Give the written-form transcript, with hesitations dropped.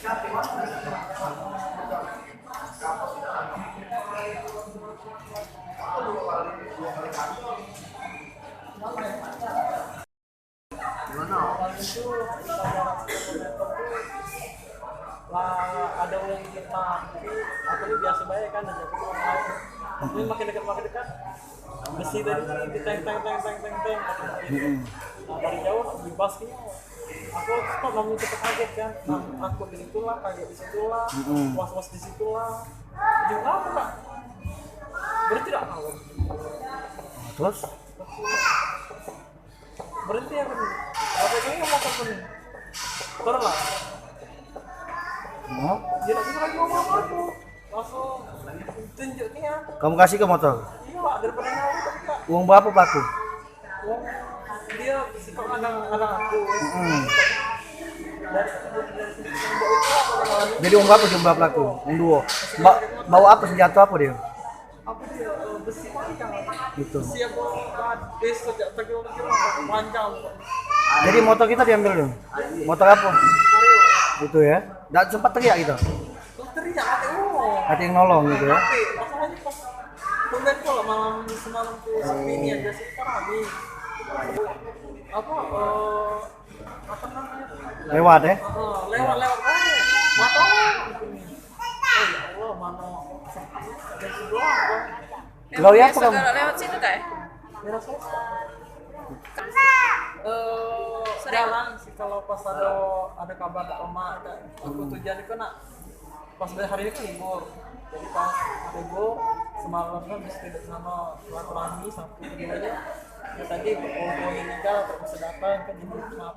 Itu lah ada yang kita aku ini biasa baik kan aja ini makin dekat besi tadi diteng nah, dari jauh di basnya aku kok ngomong cepet kaget kan aku di situ lah kaget di situ lah was di situ lah jadi apa kak berarti tidak tahu Terus berhenti ya kan apa ini motor pun turun lah mau? dia lagi ngomong apa tuh langsung tunjuknya Kamu kasih ke motor? iya pak daripada nyawa tapi kak Uang berapa Paku? uang dia sikap anak aku dari itu apa Jadi uang berapa jumlah pelaku? Uang duo. Bawa apa senjata apa dia? aku dia besi panjang Gitu. besi apa habis sejak terkira panjang Jadi motor kita diambil dong. Motor apa? Mario Itu ya. Nggak sempat teriak gitu. terus teriak Ada yang nolong gitu ya. tapi masalahnya pas tumben kalau malam semalam tuh sepi ini aja sih kan habis apa namanya Lewat ya. lewat aja mata ya Allah mana dari sebelah bang Kau ya apa kamu? Kalau lewat situ kak? merah sosa jalan sih kalau pas ada kabar emak aku tujuan itu nak pas hari ini kan libur jadi pas ada gue semalam kan bisa tidak sama silaturahmi sampai keduanya ya tadi ini meninggal terus datang kan jadi maaf